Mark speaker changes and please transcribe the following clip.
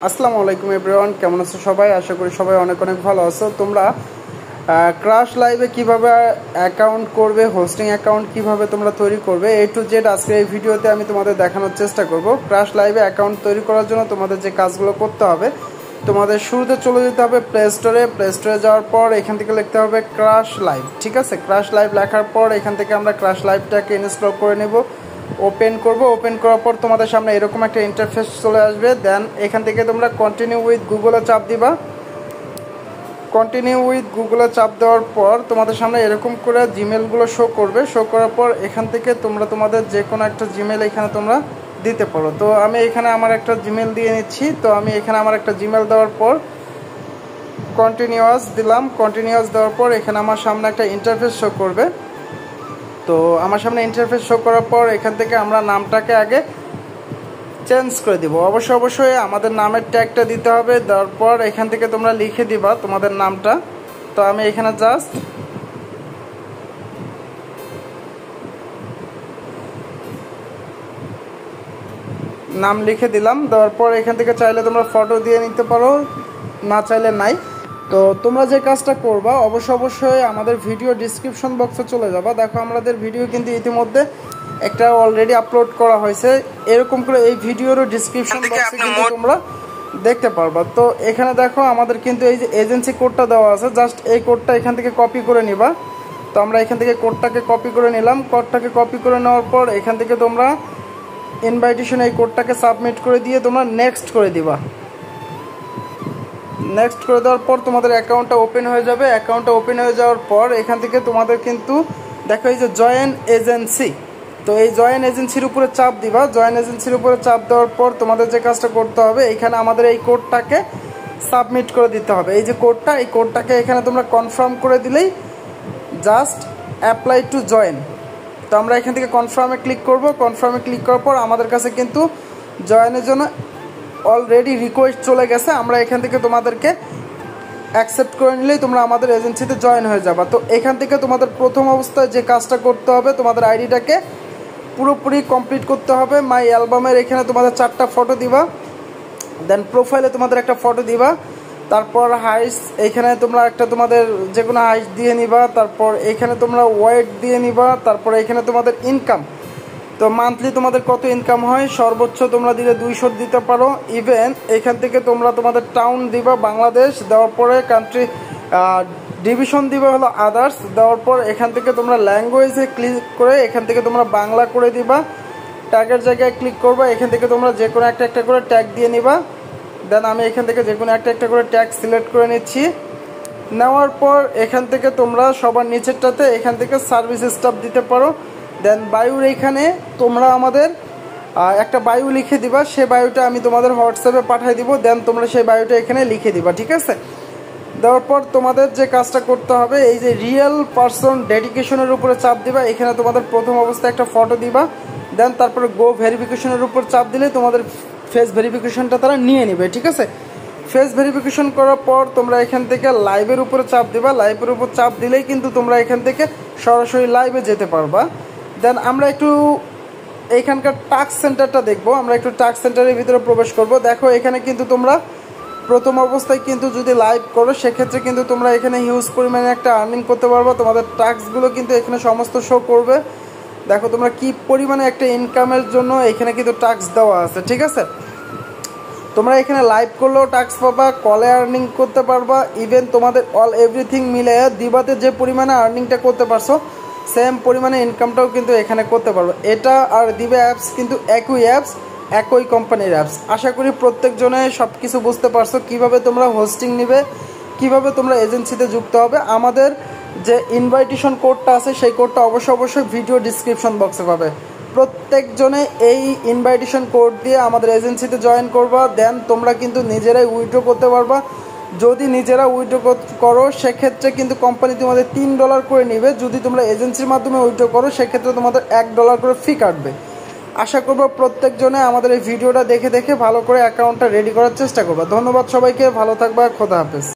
Speaker 1: আসসালামু আলাইকুম এভরিওয়ান, কেমন আছো সবাই? আশা করি সবাই অনেক অনেক ভালো আছো। তোমরা ক্রাশ লাইভে কিভাবে অ্যাকাউন্ট করবে, হোস্টিং অ্যাকাউন্ট কিভাবে তোমরা তৈরি করবে, এ টু জেড আজকে এই ভিডিওতে আমি তোমাদের দেখানোর চেষ্টা করব। ক্রাশ লাইভে অ্যাকাউন্ট তৈরি করার জন্য তোমাদের যে কাজগুলো করতে হবে, তোমাদের শুরুতে চলে যেতে হবে প্লে স্টোরে যাওয়ার পর এখান থেকে লিখতে হবে ক্রাশ লাইভ। ঠিক আছে, ক্রাশ লাইভ লেখার পর এখান থেকে আমরা ক্রাশ লাইভটাকে ইনস্টল করে নেব, ওপেন করার পর তোমাদের সামনে এরকম একটা ইন্টারফেস চলে আসবে। দেন এখান থেকে তোমরা কন্টিনিউ উইথ গুগলে চাপ দিবা। কন্টিনিউ উইথ গুগলে চাপ দেওয়ার পর তোমাদের সামনে এরকম করে জিমেলগুলো শো করবে। শো করার পর এখান থেকে তোমরা তোমাদের যে কোনো একটা জিমেল এখানে তোমরা দিতে পারো। তো আমি এখানে আমার একটা জিমেল দিয়ে নিচ্ছি। তো আমি এখানে আমার একটা জিমেল দেওয়ার পর কন্টিনিউয়াস দিলাম। কন্টিনিউয়াস দেওয়ার পর এখানে আমার সামনে একটা ইন্টারফেস শো করবে। তো আমার সামনে ইন্টারফেস শো করার পর এখান থেকে আমরা নামটাকে আগে চেঞ্জ করে দিব। অবশ্যই আমাদের নামের ট্যাগটা দিতে হবে। দেওয়ার পর এখান থেকে তোমরা লিখে দিবা তোমাদের নামটা। তো আমি এখানে জাস্ট নাম লিখে দিলাম। দেওয়ার পর এখান থেকে চাইলে তোমরা ফটো দিয়ে নিতে পারো, না চাইলে নাই। তো তোমরা যে কাজটা করবা অবশ্যই আমাদের ভিডিও ডিসক্রিপশন বক্সে চলে যাবা। দেখো আমাদের ভিডিও কিন্তু ইতিমধ্যে একটা অলরেডি আপলোড করা হয়েছে। এরকম করে এই ভিডিওরও ডিসক্রিপশন বক্সে কিন্তু তোমরা দেখতে পারবা। তো এখানে দেখো আমাদের কিন্তু এই যে এজেন্সি কোডটা দেওয়া আছে, জাস্ট এই কোডটা এখান থেকে কপি করে নিবা। তো আমরা এখান থেকে কোডটাকে কপি করে নিলাম। কোডটাকে কপি করে নেওয়ার পর এখান থেকে তোমরা ইনভাইটেশন এই কোডটাকে সাবমিট করে দিয়ে তোমরা নেক্সট করে দিবা। নেক্সট করে দেওয়ার পর তোমাদের অ্যাকাউন্টটা ওপেন হয়ে যাবে। অ্যাকাউন্টটা ওপেন হয়ে যাওয়ার পর এখান থেকে তোমাদের কিন্তু দেখো এই যে জয়েন এজেন্সি, তো এই জয়েন এজেন্সির উপরে চাপ দিবা। জয়েন এজেন্সির উপরে চাপ দেওয়ার পর তোমাদের যে কাজটা করতে হবে, এখানে আমাদের এই কোডটাকে সাবমিট করে দিতে হবে। এই যে কোডটা, এই কোডটাকে এখানে তোমরা কনফার্ম করে দিলেই জাস্ট অ্যাপ্লাই টু জয়েন। তো আমরা এখান থেকে কনফার্মে ক্লিক করব। কনফার্মে ক্লিক করার পর আমাদের কাছে কিন্তু জয়েনের জন্য অলরেডি রিকোয়েস্ট চলে গেছে। আমরা এখান থেকে তোমাদেরকে অ্যাকসেপ্ট করে নিলেই তোমরা আমাদের এজেন্সিতে জয়েন হয়ে যাবা। তো এখান থেকে তোমাদের প্রথম অবস্থায় যে কাজটা করতে হবে, তোমাদের আইডিটাকে পুরোপুরি কমপ্লিট করতে হবে। মাই অ্যালবামের এখানে তোমাদের 4টা ফটো দিবা। দেন প্রোফাইলে তোমাদের একটা ফটো দিবা। তারপর হাইস এখানে তোমরা একটা তোমাদের যে কোনো হাইস দিয়ে নিবা। তারপর এখানে তোমরা ওয়েট দিয়ে নিবা। তারপর এখানে তোমাদের ইনকাম, তো মান্থলি তোমাদের কত ইনকাম হয়, সর্বোচ্চ তোমরা দিলে 200 দিতে পারো। ইভেন এখান থেকে তোমরা তোমাদের টাউন দিবা বাংলাদেশ। দেওয়ার পরে কান্ট্রি ডিভিশন দিবা হলো আদার্স। দেওয়ার পর এখান থেকে তোমরা ল্যাঙ্গুয়েজে ক্লিক করে এখান থেকে তোমরা বাংলা করে দিবা। ট্যাগের জায়গায় ক্লিক করবা। এখান থেকে তোমরা যে কোনো একটা করে ট্যাগ দিয়ে নিবা। দেন আমি এখান থেকে যে কোনো একটা করে ট্যাগ সিলেক্ট করে নিচ্ছি। নেওয়ার পর এখান থেকে তোমরা সবার নিচেরটাতে এখান থেকে সার্ভিস স্টাফ দিতে পারো। দেন বায়ুর এইখানে তোমরা আমাদের একটা বায়ু লিখে দিবা। সেই বায়ুটা আমি তোমাদের হোয়াটসঅ্যাপে পাঠিয়ে দিব। দেন তোমরা সেই বায়ুটা এখানে লিখে দিবা। ঠিক আছে, দেওয়ার পর তোমাদের যে কাজটা করতে হবে, এই যে রিয়েল পারসন ডেডিকেশনের উপরে চাপ দিবা। এখানে তোমাদের প্রথম অবস্থায় একটা ফটো দিবা। দেন তারপরে গো ভেরিফিকেশনের উপর চাপ দিলে তোমাদের ফেস ভেরিফিকেশনটা তারা নিয়ে নেবে। ঠিক আছে, ফেস ভেরিফিকেশন করার পর তোমরা এখান থেকে লাইভের উপরে চাপ দিবা। লাইভের উপর চাপ দিলেই কিন্তু তোমরা এখান থেকে সরাসরি লাইভে যেতে পারবা। দেন আমরা একটু এইখানকার টাস্ক সেন্টারটা দেখবো। আমরা একটু টাস্ক সেন্টারের ভিতরে প্রবেশ করব। দেখো এখানে কিন্তু তোমরা প্রথম অবস্থায় কিন্তু যদি লাইভ করো সেক্ষেত্রে কিন্তু তোমরা এখানে হিউজ পরিমাণে একটা আর্নিং করতে পারবা। তোমাদের টাস্কগুলো কিন্তু এখানে সমস্ত শো করবে। দেখো তোমরা কি পরিমাণে একটা ইনকামের জন্য এখানে কিন্তু টাস্ক দেওয়া আছে। ঠিক আছে, তোমরা এখানে লাইভ করলেও টাস্ক পাবা, কলে আর্নিং করতে পারবা। ইভেন তোমাদের অল এভরিথিং মিলে দিবাতে যে পরিমাণে আর্নিংটা করতে পারছো সেম পরিমাণে ইনকামটাও কিন্তু এখানে করতে পারবো। এটা আর দিবে অ্যাপস কিন্তু একই কোম্পানির অ্যাপস। আশা করি প্রত্যেকজনে সব কিছু বুঝতে পারছো কিভাবে তোমরা হোস্টিং নিবে, কিভাবে তোমরা এজেন্সিতে যুক্ত হবে। আমাদের যে ইনভাইটেশন কোডটা আছে সেই কোডটা অবশ্যই ভিডিও ডিসক্রিপশন বক্সে পাবে। প্রত্যেকজনে এই ইনভাইটেশন কোড দিয়ে আমাদের এজেন্সিতে জয়েন করবা। দেন তোমরা কিন্তু নিজেরাই উইথড্র করতে পারবা। যদি নিজেরা উইথড্র করো সেক্ষেত্রে কিন্তু কোম্পানি তোমাদের $3 করে নেবে। যদি তোমরা এজেন্সির মাধ্যমে উইথড্র করো সেক্ষেত্রে তোমাদের $1 করে ফি কাটবে। আশা করবো প্রত্যেকজনে আমাদের এই ভিডিওটা দেখে ভালো করে অ্যাকাউন্টটা রেডি করার চেষ্টা করবা। ধন্যবাদ সবাইকে, ভালো থাকবা, খোদা হাফেজ।